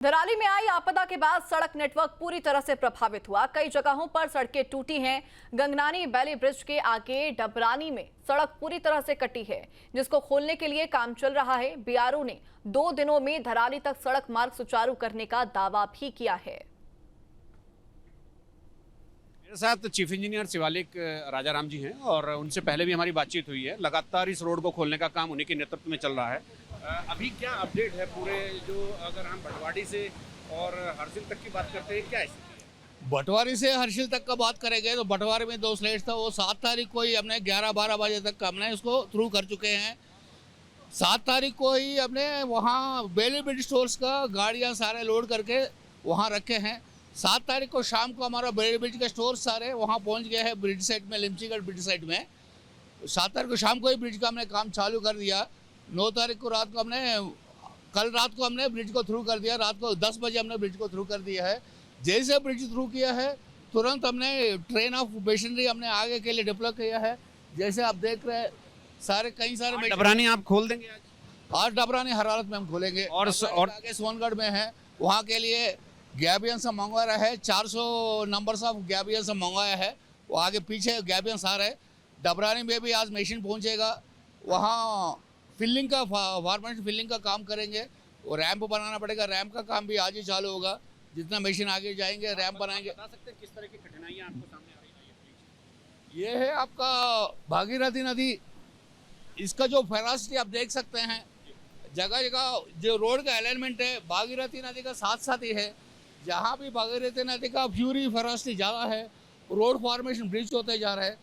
धराली में आई आपदा के बाद सड़क नेटवर्क पूरी तरह से प्रभावित हुआ। कई जगहों पर सड़कें टूटी हैं। गंगनानी बैली ब्रिज के आगे डबरानी में सड़क पूरी तरह से कटी है, जिसको खोलने के लिए काम चल रहा है। बीआरओ ने 2 दिनों में धराली तक सड़क मार्ग सुचारू करने का दावा भी किया है। मेरे साथ चीफ इंजीनियर शिवालिक राजाराम जी हैं और उनसे पहले भी हमारी बातचीत हुई है। लगातार इस रोड को खोलने का काम उन्हीं के नेतृत्व में चल रहा है। अभी क्या अपडेट है पूरे, जो अगर हम भटवाड़ी से और हरसिल तक की बात करते हैं, क्या स्थिति है? भटवारी से हरसिल तक का बात करेंगे तो भटवारी में 2 स्लेट्स था, वो 7 तारीख को ही हमने 11-12 बजे तक हमने उसको थ्रू कर चुके हैं। 7 तारीख को ही हमने वहाँ बेली ब्रिज स्टोर्स का गाड़ियाँ सारे लोड करके वहाँ रखे हैं। 7 तारीख को शाम को हमारा बेली ब्रिज के स्टोर सारे वहाँ पहुँच गए हैं ब्रिज साइड में, लिमचीगढ़ ब्रिज साइड में। 7 तारीख को शाम को ही ब्रिज का हमने काम चालू कर दिया। 9 तारीख को रात को कल रात को हमने ब्रिज को थ्रू कर दिया। रात को 10 बजे हमने ब्रिज को थ्रू कर दिया है। जैसे ब्रिज थ्रू किया है तुरंत हमने ट्रेन ऑफ मशीनरी हमने आगे के लिए डिप्लॉय किया है। जैसे आप देख रहे हैं सारे कई सारे डबरानी आप खोल देंगे आज डबरानी हर हालत में हम खोलेंगे। और आगे सोनगढ़ में है, वहाँ के लिए गैबियंस हम मंगवा रहे हैं। 400 नंबर्स ऑफ गैबियंस हम मंगवाया है, वो आगे पीछे गैबियंस आ रहे हैं। डबरानी में भी आज मशीन पहुँचेगा, वहाँ फिलिंग का फार्मेशन फिलिंग का काम करेंगे। और रैंप बनाना पड़ेगा, रैंप का काम भी आज ही चालू होगा। जितना मशीन आगे जाएंगे रैंप बनाएंगे। बता सकते हैं किस तरह की कठिनाइयां आपको सामने आ रही है? ये है आपका भागीरथी नदी, इसका जो फेरासिटी आप देख सकते हैं। जगह जगह जो रोड का अलाइनमेंट है भागीरथी नदी का साथ साथ ही है। जहाँ भी भागीरथी नदी का फ्यूरी फेरासिटी ज़्यादा है, रोड फॉर्मेशन ब्रिज होते जा रहे हैं।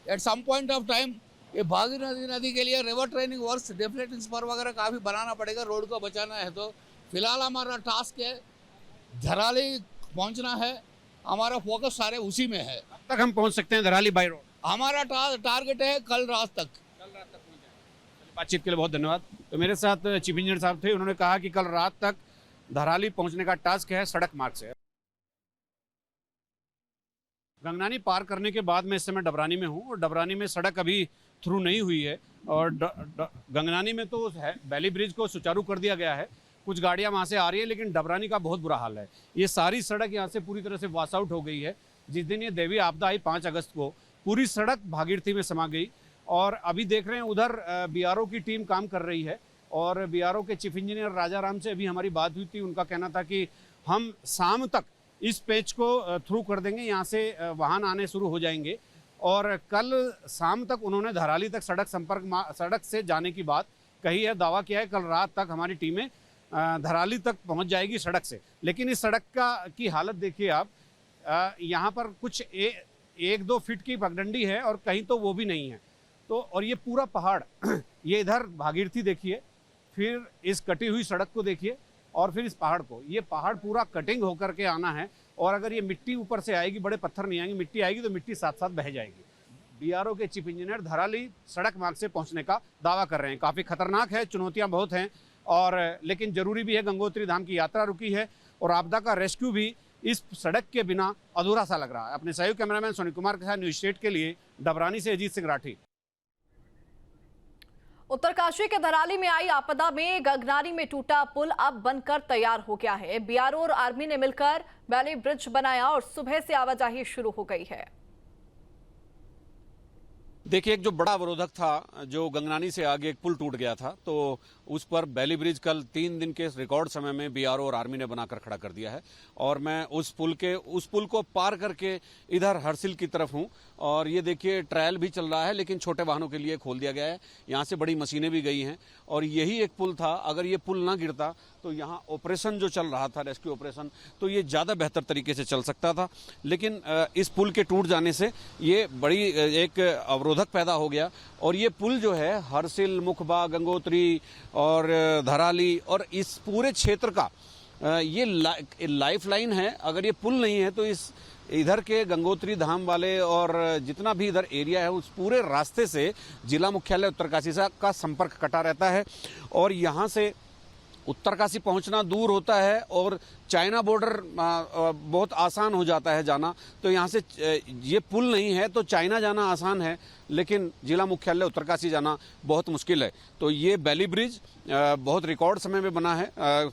At some point of time ये भागीरथी नदी के लिए river training works, deflecting spur वगैरह काफ़ी बनाना पड़ेगा रोड को बचाना है। तो फिलहाल हमारा टास्क है धराली पहुंचना है, हमारा फोकस सारे उसी में है। कब तक हम पहुंच सकते हैं धराली बाई रोड? हमारा टारगेट है कल रात तक पहुंच जाए। बातचीत के लिए बहुत धन्यवाद। तो मेरे साथ चीफ इंजीनियर साहब थे, उन्होंने कहा कि कल रात तक धराली पहुंचने का टास्क है सड़क मार्ग से। गंगनानी पार करने के बाद मैं इस समय डबरानी में हूँ और डबरानी में सड़क अभी थ्रू नहीं हुई है और गंगनानी में तो बैली ब्रिज को सुचारू कर दिया गया है। कुछ गाड़ियाँ वहाँ से आ रही है, लेकिन डबरानी का बहुत बुरा हाल है। ये सारी सड़क यहाँ से पूरी तरह से वॉश आउट हो गई है। जिस दिन ये देवी आपदा आई 5 अगस्त को, पूरी सड़क भागीरथी में समा गई। और अभी देख रहे हैं उधर बीआरओ की टीम काम कर रही है और बीआरओ के चीफ इंजीनियर राजाराम से अभी हमारी बात हुई थी। उनका कहना था कि हम शाम तक इस पेच को थ्रू कर देंगे, यहाँ से वाहन आने शुरू हो जाएंगे। और कल शाम तक उन्होंने धराली तक सड़क से जाने की बात कही है, दावा किया है। कल रात तक हमारी टीमें धराली तक पहुंच जाएगी सड़क से। लेकिन इस सड़क की हालत देखिए आप, यहाँ पर कुछ 1-2 फीट की पगडंडी है और कहीं तो वो भी नहीं है। तो और ये पूरा पहाड़ ये इधर भागीरथी देखिए, फिर इस कटी हुई सड़क को देखिए और फिर इस पहाड़ को। ये पहाड़ पूरा कटिंग होकर के आना है और अगर ये मिट्टी ऊपर से आएगी, बड़े पत्थर नहीं आएंगे, मिट्टी आएगी तो मिट्टी साथ साथ बह जाएगी। बीआरओ के चीफ इंजीनियर धराली सड़क मार्ग से पहुंचने का दावा कर रहे हैं। काफ़ी खतरनाक है, चुनौतियां बहुत हैं और लेकिन जरूरी भी है। गंगोत्री धाम की यात्रा रुकी है और आपदा का रेस्क्यू भी इस सड़क के बिना अधूरा सा लग रहा है। अपने सहयोगी कैमरामैन सोनी कुमार के साथ न्यूज स्टेट के लिए डबरानी से अजीत सिंह राठी। उत्तरकाशी के धराली में आई आपदा में गंगनानी में टूटा पुल अब बनकर तैयार हो गया है। बीआरओ और आर्मी ने मिलकर बैली ब्रिज बनाया और सुबह से आवाजाही शुरू हो गई है। देखिए, एक जो बड़ा अवरोधक था, जो गंगनानी से आगे एक पुल टूट गया था, तो उस पर बैली ब्रिज कल 3 दिन के रिकॉर्ड समय में बीआरओ और आर्मी ने बनाकर खड़ा कर दिया है। और मैं उस पुल को पार करके इधर हरसिल की तरफ हूं और ये देखिए ट्रायल भी चल रहा है, लेकिन छोटे वाहनों के लिए खोल दिया गया है। यहाँ से बड़ी मशीनें भी गई हैं और यही एक पुल था। अगर ये पुल ना गिरता तो यहाँ ऑपरेशन जो चल रहा था, रेस्क्यू ऑपरेशन, तो ये ज़्यादा बेहतर तरीके से चल सकता था। लेकिन इस पुल के टूट जाने से ये बड़ी एक अवरोधक पैदा हो गया और ये पुल जो है हरसिल, मुखबा, गंगोत्री और धराली और इस पूरे क्षेत्र का ये लाइफ लाइन है। अगर ये पुल नहीं है तो इस इधर के गंगोत्री धाम वाले और जितना भी इधर एरिया है उस पूरे रास्ते से जिला मुख्यालय उत्तरकाशी का संपर्क कटा रहता है और यहाँ से उत्तरकाशी पहुंचना दूर होता है और चाइना बॉर्डर बहुत आसान हो जाता है जाना। तो यहाँ से ये पुल नहीं है तो चाइना जाना आसान है, लेकिन जिला मुख्यालय उत्तरकाशी जाना बहुत मुश्किल है। तो ये बैली ब्रिज बहुत रिकॉर्ड समय में बना है।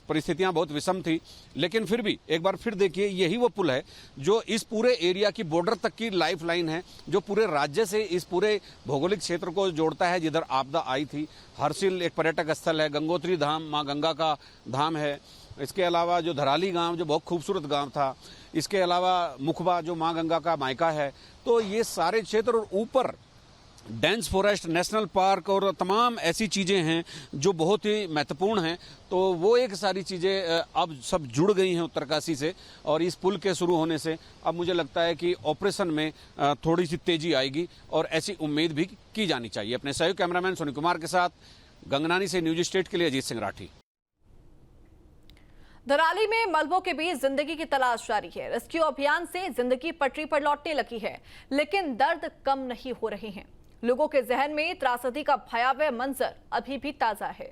परिस्थितियां बहुत विषम थी, लेकिन फिर भी एक बार फिर देखिए, यही वो पुल है जो इस पूरे एरिया की बॉर्डर तक की लाइफ लाइन है, जो पूरे राज्य से इस पूरे भौगोलिक क्षेत्र को जोड़ता है जिधर आपदा आई थी। हरसिल एक पर्यटक स्थल है, गंगोत्री धाम माँ गंगा का धाम है। इसके अलावा जो धराली गांव जो बहुत खूबसूरत गांव था, इसके अलावा मुखबा जो माँ गंगा का मायका है। तो ये सारे क्षेत्र और ऊपर डेंस फॉरेस्ट, नेशनल पार्क और तमाम ऐसी चीज़ें हैं जो बहुत ही महत्वपूर्ण हैं। तो वो एक सारी चीज़ें अब सब जुड़ गई हैं उत्तरकाशी से, और इस पुल के शुरू होने से अब मुझे लगता है कि ऑपरेशन में थोड़ी सी तेज़ी आएगी और ऐसी उम्मीद भी की जानी चाहिए। अपने सहयोगी कैमरामैन सोनी कुमार के साथ गंगनानी से न्यूज स्टेट के लिए अजीत सिंह राठी। धराली में मलबों के बीच जिंदगी की तलाश जारी है। रेस्क्यू अभियान से जिंदगी पटरी पर लौटने लगी है, लेकिन दर्द कम नहीं हो रहे हैं। लोगों के जहन में त्रासदी का भयावह मंजर अभी भी ताजा है।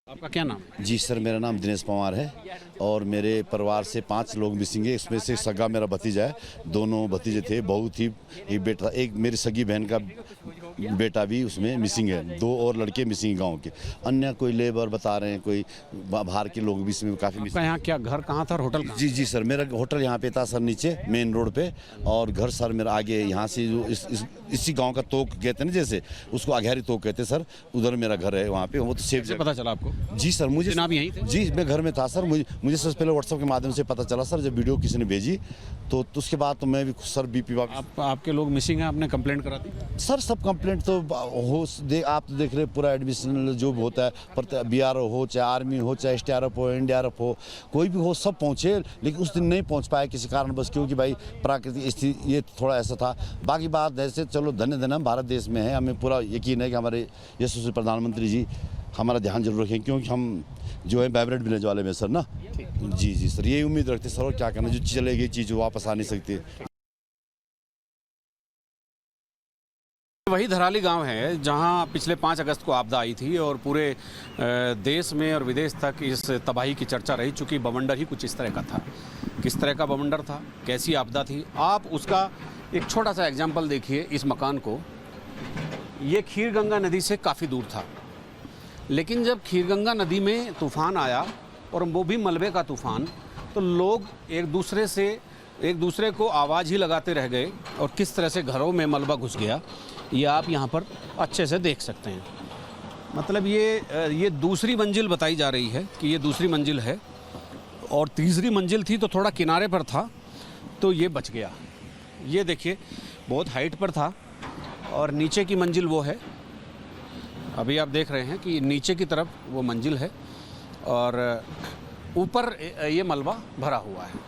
आपका क्या नाम है? जी सर, मेरा नाम दिनेश पवार है और मेरे परिवार से 5 लोग मिसिंग है। इसमें से सगा मेरा भतीजा है, दोनों भतीजे थे। बहुत ही एक बेटा, एक मेरी सगी बहन का बेटा भी उसमें मिसिंग है। 2 और लड़के मिसिंग गांव के। अन्य कोई लेबर बता रहे हैं, कोई बाहर के लोग भी इसमें काफ़ी मिसिंग। यहाँ क्या घर कहाँ था और होटल कहाँ? जी सर, मेरा होटल यहाँ पे था सर, नीचे मेन रोड पे, और घर सर मेरा आगे यहाँ से जो इसी गाँव का तोक कहते हैं ना, जैसे उसको अघेरी तोक कहते हैं सर, उधर मेरा घर है वहाँ पे। वो तो सेफ पता चला आपको? जी सर, मुझे आप यहीं थे? जी, मैं घर में था सर। मुझे सबसे पहले व्हाट्सएप के माध्यम से पता चला सर, जब वीडियो किसी ने भेजी तो उसके बाद तो मैं भी सर बीपी आपके लोग मिसिंग हैं, आपने कंप्लेंट करा दी? सर सब कंप्लेंट तो आप तो देख रहे पूरा एडमिशन जो भी होता है, पर BRO हो, चाहे आर्मी हो, चाहे STRF हो, NDRF हो, कोई भी हो, सब पहुँचे। लेकिन उस दिन नहीं पहुँच पाए किसी कारण बस, क्योंकि भाई प्राकृतिक स्थिति ये थोड़ा ऐसा था। बाकी बात ऐसे चलो धन्य हम भारत देश में है, हमें पूरा यकीन है कि हमारे यशस्वी प्रधानमंत्री जी हमारा ध्यान जरूर रखें, क्योंकि हम जो है वाइब्रेंट विलेज वाले में सर ना। जी सर, यही उम्मीद रखते सर, और क्या करना, जो चले गई चीज़ वापस आ नहीं सकती। वही धराली गांव है जहां पिछले 5 अगस्त को आपदा आई थी और पूरे देश में और विदेश तक इस तबाही की चर्चा रही चूँकि बवंडर ही कुछ इस तरह का था। किस तरह का बवंडर था, कैसी आपदा थी, आप उसका एक छोटा सा एग्जाम्पल देखिए। इस मकान को, ये खीरगंगा नदी से काफ़ी दूर था, लेकिन जब खीरगंगा नदी में तूफ़ान आया और वो भी मलबे का तूफ़ान, तो लोग एक दूसरे को आवाज़ ही लगाते रह गए और किस तरह से घरों में मलबा घुस गया, ये आप यहाँ पर अच्छे से देख सकते हैं। मतलब ये दूसरी मंजिल बताई जा रही है कि ये दूसरी मंजिल है, और तीसरी मंजिल थी तो थोड़ा किनारे पर था, तो ये बच गया। ये देखिए बहुत हाइट पर था, और नीचे की मंजिल वो है। अभी आप देख रहे हैं कि नीचे की तरफ वो मंजिल है और ऊपर ये मलबा भरा हुआ है।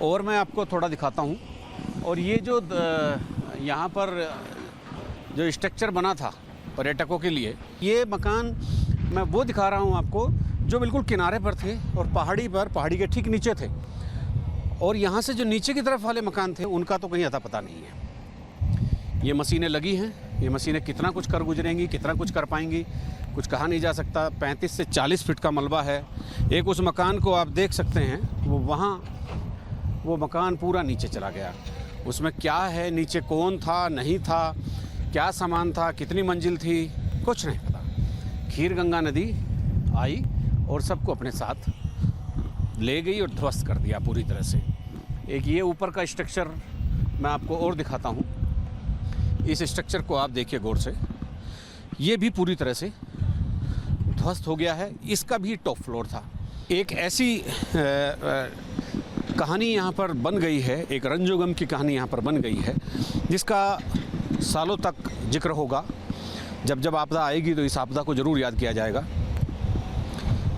और मैं आपको थोड़ा दिखाता हूँ। और ये जो यहाँ पर जो स्ट्रक्चर बना था पर्यटकों के लिए, ये मकान मैं वो दिखा रहा हूँ आपको जो बिल्कुल किनारे पर थे और पहाड़ी के ठीक नीचे थे। और यहाँ से जो नीचे की तरफ वाले मकान थे उनका तो कहीं अता पता नहीं है। ये मशीनें लगी हैं, ये मशीनें कितना कुछ कर गुजरेंगी, कितना कुछ कर पाएंगी, कुछ कहा नहीं जा सकता। 35 से 40 फीट का मलबा है। एक उस मकान को आप देख सकते हैं, वो मकान पूरा नीचे चला गया। उसमें क्या है, नीचे कौन था, नहीं था, क्या सामान था, कितनी मंजिल थी, कुछ नहीं पता। खीरगंगा नदी आई और सबको अपने साथ ले गई और ध्वस्त कर दिया पूरी तरह से। एक ये ऊपर का स्ट्रक्चर मैं आपको और दिखाता हूँ। इस स्ट्रक्चर को आप देखिए गौर से, ये भी पूरी तरह से ध्वस्त हो गया है। इसका भी टॉप फ्लोर था। एक ऐसी कहानी यहाँ पर बन गई है, एक रंजोगम की कहानी यहाँ पर बन गई है, जिसका सालों तक जिक्र होगा। जब आपदा आएगी तो इस आपदा को ज़रूर याद किया जाएगा।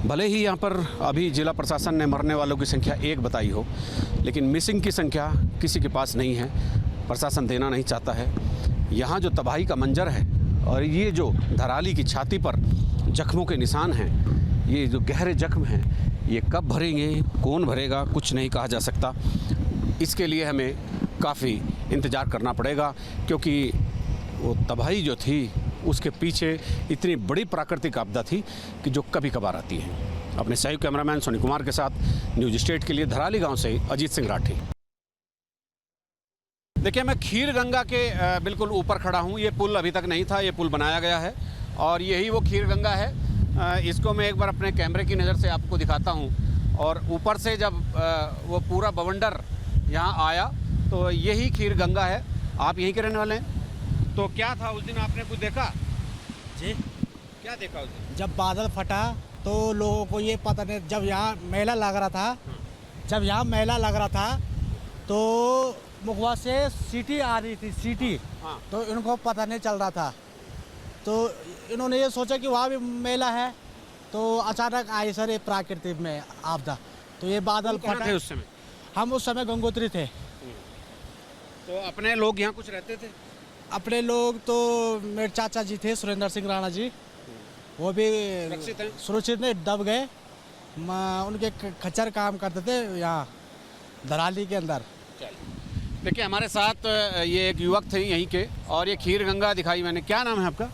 भले ही यहाँ पर अभी जिला प्रशासन ने मरने वालों की संख्या 1 बताई हो, लेकिन मिसिंग की संख्या किसी के पास नहीं है, प्रशासन देना नहीं चाहता है। यहाँ जो तबाही का मंजर है और ये जो धराली की छाती पर जख्मों के निशान हैं, ये जो गहरे जख्म हैं, ये कब भरेंगे, कौन भरेगा, कुछ नहीं कहा जा सकता। इसके लिए हमें काफ़ी इंतज़ार करना पड़ेगा, क्योंकि वो तबाही जो थी उसके पीछे इतनी बड़ी प्राकृतिक आपदा थी कि जो कभी कभार आती है। अपने सहयोगी कैमरामैन सोनी कुमार के साथ न्यूज स्टेट के लिए धराली गांव से अजीत सिंह राठी। देखिए, मैं खीर गंगा के बिल्कुल ऊपर खड़ा हूँ। ये पुल अभी तक नहीं था, ये पुल बनाया गया है और यही वो खीर गंगा है। इसको मैं एक बार अपने कैमरे की नज़र से आपको दिखाता हूँ। और ऊपर से जब वो पूरा बवंडर यहाँ आया तो यही खीर गंगा है। आप यहीं के रहने वाले हैं, तो क्या था उस दिन, आपने कुछ देखा जी? क्या देखा उस दिन? जब बादल फटा तो लोगों को ये पता नहीं, जब यहाँ मेला लग रहा था तो मुखवा से सीटी आ रही थी, सीटी। हाँ। तो इनको पता नहीं चल रहा था, तो इन्होंने ये सोचा कि वहाँ भी मेला है, तो अचानक आई सर ये प्राकृतिक में आपदा, तो ये बादल कहाँ फटा। थे उस समय? हम उस समय गंगोत्री थे। तो अपने लोग यहाँ कुछ रहते थे? अपने लोग तो मेरे चाचा जी थे, सुरेंद्र सिंह राणा जी, वो भी सुरक्षित नहीं, दब गए। उनके खच्चर काम करते थे यहाँ धराली के अंदर। देखिए, हमारे साथ ये एक युवक थे यहीं के, और ये खीर गंगा दिखाई मैंने। क्या नाम है आपका?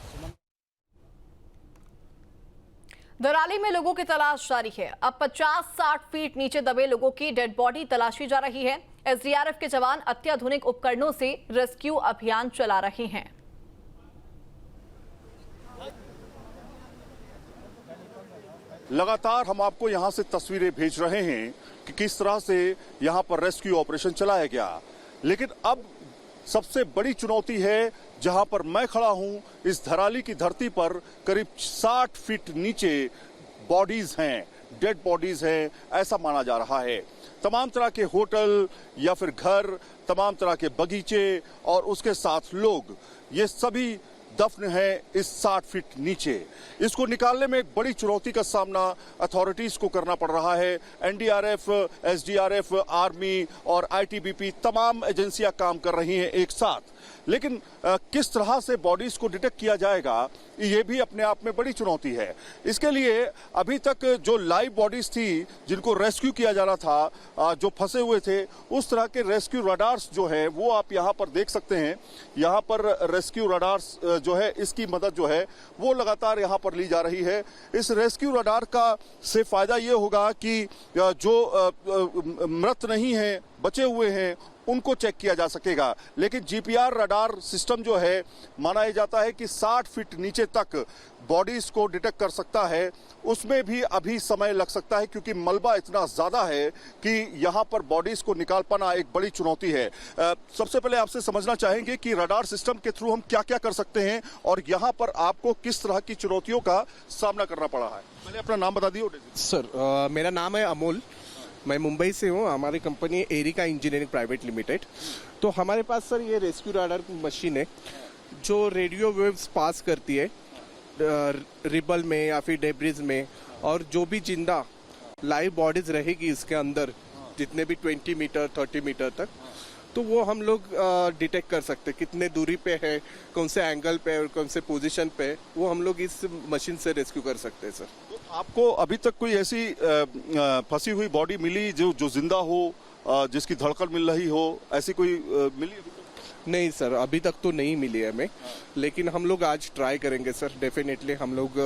धराली में लोगों की तलाश जारी है। अब 50-60 फीट नीचे दबे लोगों की डेड बॉडी तलाशी जा रही है। एसडीआरएफ के जवान अत्याधुनिक उपकरणों से रेस्क्यू अभियान चला रहे हैं। लगातार हम आपको यहां से तस्वीरें भेज रहे हैं कि किस तरह से यहां पर रेस्क्यू ऑपरेशन चलाया गया, लेकिन अब सबसे बड़ी चुनौती है जहां पर मैं खड़ा हूं, इस धराली की धरती पर करीब 60 फीट नीचे बॉडीज हैं, डेड बॉडीज हैं, ऐसा माना जा रहा है। तमाम तरह के होटल या फिर घर, तमाम तरह के बगीचे और उसके साथ लोग, ये सभी दफन है इस 60 फीट नीचे। इसको निकालने में एक बड़ी चुनौती का सामना अथॉरिटीज को करना पड़ रहा है। एनडीआरएफ, एसडीआरएफ, आर्मी और आईटीबीपी तमाम एजेंसियां काम कर रही हैं एक साथ, लेकिन किस तरह से बॉडीज को डिटेक्ट किया जाएगा, ये भी अपने आप में बड़ी चुनौती है। इसके लिए अभी तक जो लाइव बॉडीज थी जिनको रेस्क्यू किया जा रहा था, जो फंसे हुए थे, उस तरह के रेस्क्यू रडार्स जो है वो आप यहाँ पर देख सकते हैं। यहाँ पर रेस्क्यू रडार्स जो है, इसकी मदद जो है वो लगातार यहाँ पर ली जा रही है। इस रेस्क्यू रडार का से फायदा ये होगा कि जो मृत नहीं है, बचे हुए हैं, उनको चेक किया जा सकेगा। लेकिन जीपीआर रडार सिस्टम जो है, माना जाता है कि 60 फीट नीचे तक बॉडीज को डिटेक्ट कर सकता है। उसमें भी अभी समय लग सकता है क्योंकि मलबा इतना ज्यादा है कि यहाँ पर बॉडीज को निकाल पाना एक बड़ी चुनौती है। सबसे पहले आपसे समझना चाहेंगे कि रडार सिस्टम के थ्रू हम क्या क्या कर सकते हैं और यहाँ पर आपको किस तरह की चुनौतियों का सामना करना पड़ा है। पहले अपना नाम बता दिए। सर, मेरा नाम है अमोल, मैं मुंबई से हूँ। हमारी कंपनी है एरिका इंजीनियरिंग प्राइवेट लिमिटेड। तो हमारे पास सर ये रेस्क्यू रडार मशीन है जो रेडियो वेव्स पास करती है रिबल में या फिर डेब्रिज में, और जो भी जिंदा लाइव बॉडीज रहेगी इसके अंदर, जितने भी 20 मीटर 30 मीटर तक, तो वो हम लोग डिटेक्ट कर सकते हैं कितने दूरी पे है, कौन से एंगल पे और कौन से पोजीशन पे, वो हम लोग इस मशीन से रेस्क्यू कर सकते हैं सर। तो आपको अभी तक कोई ऐसी फंसी हुई बॉडी मिली जो जिंदा हो, जिसकी धड़कन मिल रही हो, ऐसी कोई मिली? नहीं सर, अभी तक तो नहीं मिली है हमें, लेकिन हम लोग आज ट्राई करेंगे सर। डेफिनेटली हम लोग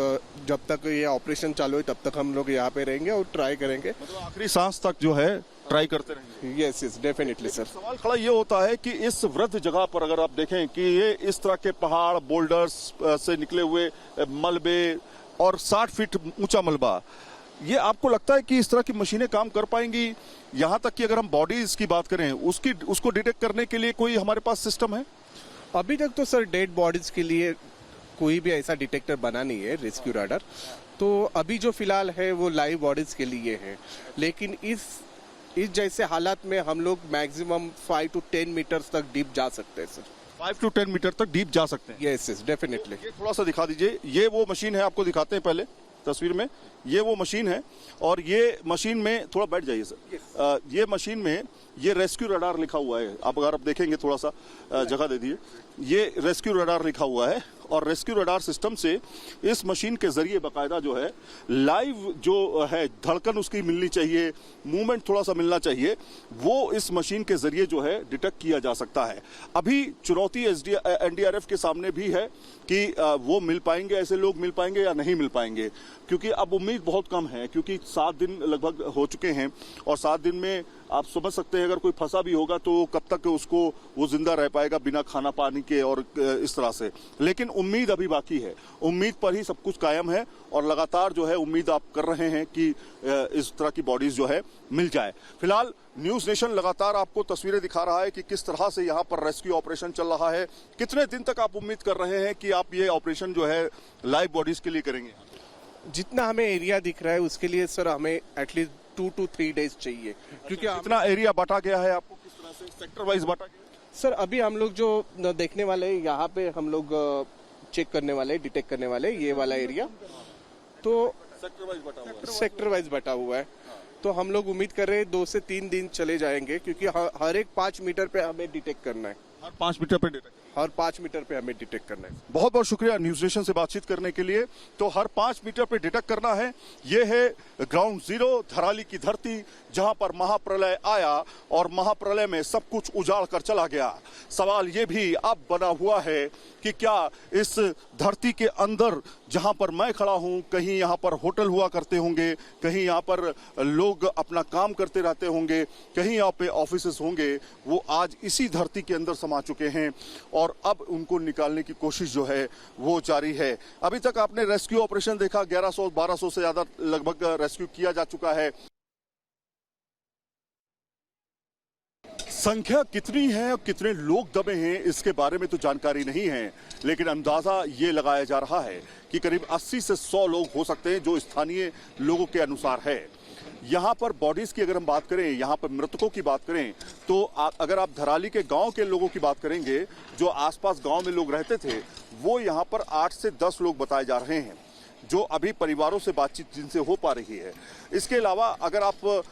जब तक ये ऑपरेशन चालू है तब तक हम लोग यहाँ पे रहेंगे और ट्राई करेंगे, मतलब आखिरी सांस तक जो है ट्राई करते रहेंगे। Yes definitely sir. सवाल खड़ा ये होता है कि इस वृद्ध जगह पर अगर आप देखें कि ये इस तरह के पहाड़, बोल्डर्स से निकले हुए मलबे और 60 फीट ऊंचा मलबा, ये आपको लगता है कि इस तरह की मशीनें काम कर पाएंगी? यहाँ तक कि अगर हम बॉडीज की बात करें, उसको डिटेक्ट करने के लिए कोई हमारे पास सिस्टम है? अभी तक तो सर डेड बॉडीज के लिए कोई भी ऐसा डिटेक्टर बना नहीं है रेस्क्यू रडार। तो अभी जो फिलहाल है वो लाइव बॉडीज के लिए है, लेकिन इस जैसे हालात में हम लोग मैक्सिमम 5 to 10 मीटर तक डीप जा सकते हैं सर। 5 to 10 मीटर तक डीप जा सकते हैं? Yes definitely. ये थोड़ा सा दिखा दीजिए। ये वो मशीन है, आपको दिखाते हैं पहले तस्वीर में। ये वो मशीन है और ये मशीन में, थोड़ा बैठ जाइए सर, ये मशीन में ये रेस्क्यू रडार लिखा हुआ है। आप अगर आप देखेंगे, थोड़ा सा जगह दे दिए, ये रेस्क्यू रडार लिखा हुआ है और रेस्क्यू रडार सिस्टम से इस मशीन के जरिए बाकायदा जो है लाइव जो है धड़कन उसकी मिलनी चाहिए, मूवमेंट थोड़ा सा मिलना चाहिए, वो इस मशीन के जरिए जो है डिटेक्ट किया जा सकता है। अभी चुनौती एनडीआरएफ के सामने भी है कि वो मिल पाएंगे, ऐसे लोग मिल पाएंगे या नहीं मिल पाएंगे, क्योंकि अब उम्मीद बहुत कम है, क्योंकि 7 दिन लगभग हो चुके हैं और 7 दिन में आप समझ सकते हैं अगर कोई फंसा भी होगा तो कब तक उसको वो जिंदा रह पाएगा बिना खाना पानी के और इस तरह से। लेकिन उम्मीद अभी बाकी है, उम्मीद पर ही सब कुछ कायम है और लगातार जो है उम्मीद आप कर रहे हैं कि इस तरह की बॉडीज जो है मिल जाए। फिलहाल न्यूज नेशन लगातार आपको तस्वीरें दिखा रहा है कि किस तरह से यहाँ पर रेस्क्यू ऑपरेशन चल रहा है। कितने दिन तक आप उम्मीद कर रहे हैं कि आप ये ऑपरेशन जो है लाइव बॉडीज के लिए करेंगे? जितना हमें एरिया दिख रहा है उसके लिए सर हमें एटलीस्ट 2 to 3 days चाहिए, क्योंकि कितना एरिया बांटा गया है आपको, किस तरह से सेक्टर वाइज बांटा गया है? सर अभी हम लोग जो देखने वाले हैं यहाँ पे हम लोग चेक करने वाले, डिटेक्ट करने वाले ये वाला एरिया तो सेक्टर वाइज बांटा हुआ है। सेक्टर वाइज बटा हुआ है। तो हम लोग उम्मीद कर रहे हैं 2 से 3 दिन चले जाएंगे, क्योंकि हर एक 5 मीटर पे हमें डिटेक्ट करना है। हर 5 मीटर पे डिटेक्ट, हर 5 मीटर पे हमें डिटेक्ट करना है। बहुत बहुत शुक्रिया न्यूज नेशन से बातचीत करने के लिए। तो हर 5 मीटर पे डिटेक्ट करना है। ये है ग्राउंड जीरो, धराली की धरती, जहां पर महाप्रलय आया और महाप्रलय में सब कुछ उजाड़ कर चला गया। सवाल ये भी अब बना हुआ है कि क्या इस धरती के अंदर जहां पर मैं खड़ा हूं, कहीं यहां पर होटल हुआ करते होंगे, कहीं यहां पर लोग अपना काम करते रहते होंगे, कहीं यहाँ पे ऑफिसेस होंगे, वो आज इसी धरती के अंदर समा चुके हैं और अब उनको निकालने की कोशिश जो है वो जारी है। अभी तक आपने रेस्क्यू ऑपरेशन देखा, 1100-1200 से ज्यादा लगभग रेस्क्यू किया जा चुका है। संख्या कितनी है और कितने लोग दबे हैं इसके बारे में तो जानकारी नहीं है, लेकिन अंदाजा ये लगाया जा रहा है कि करीब 80 से 100 लोग हो सकते हैं, जो स्थानीय लोगों के अनुसार है। यहाँ पर बॉडीज की अगर हम बात करें, यहाँ पर मृतकों की बात करें, तो अगर आप धराली के गांव के लोगों की बात करेंगे, जो आसपास गांव में लोग रहते थे, वो यहाँ पर 8 से 10 लोग बताए जा रहे हैं, जो अभी परिवारों से बातचीत जिनसे हो पा रही है। इसके अलावा अगर आप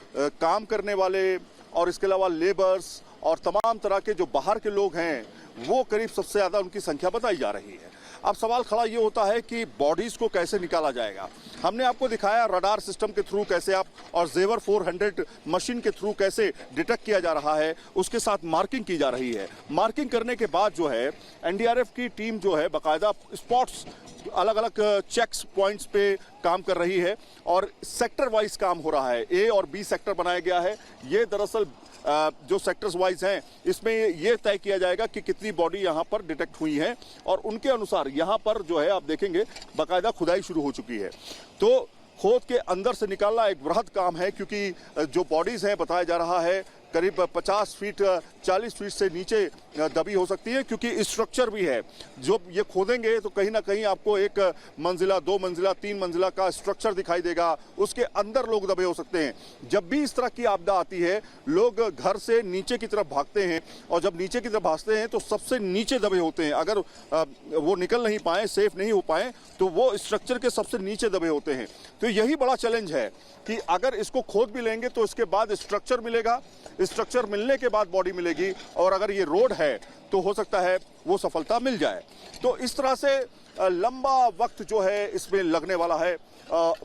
काम करने वाले और इसके अलावा लेबर्स और तमाम तरह के जो बाहर के लोग हैं, वो करीब सबसे ज्यादा उनकी संख्या बताई जा रही है। अब सवाल खड़ा ये होता है कि बॉडीज को कैसे निकाला जाएगा। हमने आपको दिखाया रडार सिस्टम के थ्रू कैसे आप और जेवर 400 मशीन के थ्रू कैसे डिटेक्ट किया जा रहा है, उसके साथ मार्किंग की जा रही है। मार्किंग करने के बाद जो है एनडीआरएफ की टीम जो है बाकायदा स्पॉट्स अलग अलग चेक्स पॉइंट्स पे काम कर रही है और सेक्टर वाइज काम हो रहा है। ए और बी सेक्टर बनाया गया है। ये दरअसल जो सेक्टर्स वाइज हैं, इसमें ये तय किया जाएगा कि कितनी बॉडी यहाँ पर डिटेक्ट हुई है और उनके अनुसार यहाँ पर जो है आप देखेंगे बाकायदा खुदाई शुरू हो चुकी है। तो खोद के अंदर से निकालना एक बृहद काम है, क्योंकि जो बॉडीज हैं बताया जा रहा है करीब 50 फीट 40 फीट से नीचे दबी हो सकती है, क्योंकि स्ट्रक्चर भी है। जो ये खोदेंगे तो कहीं ना कहीं आपको 1 मंजिला 2 मंजिला 3 मंजिला का स्ट्रक्चर दिखाई देगा, उसके अंदर लोग दबे हो सकते हैं। जब भी इस तरह की आपदा आती है, लोग घर से नीचे की तरफ भागते हैं और जब नीचे की तरफ भागते हैं तो सबसे नीचे दबे होते हैं। अगर वो निकल नहीं पाए, सेफ नहीं हो पाए, तो वो स्ट्रक्चर के सबसे नीचे दबे होते हैं। तो यही बड़ा चैलेंज है कि अगर इसको खोद भी लेंगे तो इसके बाद स्ट्रक्चर मिलेगा, स्ट्रक्चर मिलने के बाद बॉडी मिलेगी, और अगर ये रोड है तो हो सकता है वो सफलता मिल जाए। तो इस तरह से लंबा वक्त जो है इसमें लगने वाला है।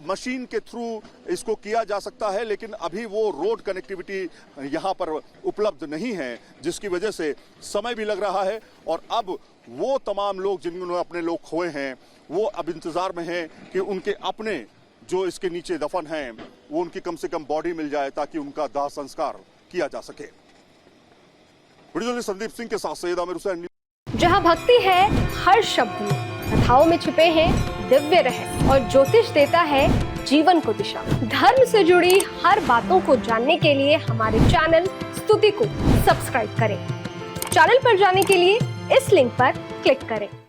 मशीन के थ्रू इसको किया जा सकता है, लेकिन अभी वो रोड कनेक्टिविटी यहाँ पर उपलब्ध नहीं है, जिसकी वजह से समय भी लग रहा है। और अब वो तमाम लोग जिन्होंने अपने लोग खोए हैं, वो अब इंतजार में हैं कि उनके अपने जो इसके नीचे दफन हैं, वो उनकी कम से कम बॉडी मिल जाए ताकि उनका दाह संस्कार किया जा सके। वीडियो संदीप सिंह के साथ सैयद आमिर हुसैन। जहाँ भक्ति है हर शब्द में, कथाओं में छिपे हैं दिव्य रहस्य और ज्योतिष देता है जीवन को दिशा। धर्म से जुड़ी हर बातों को जानने के लिए हमारे चैनल स्तुति को सब्सक्राइब करें। चैनल पर जाने के लिए इस लिंक पर क्लिक करें।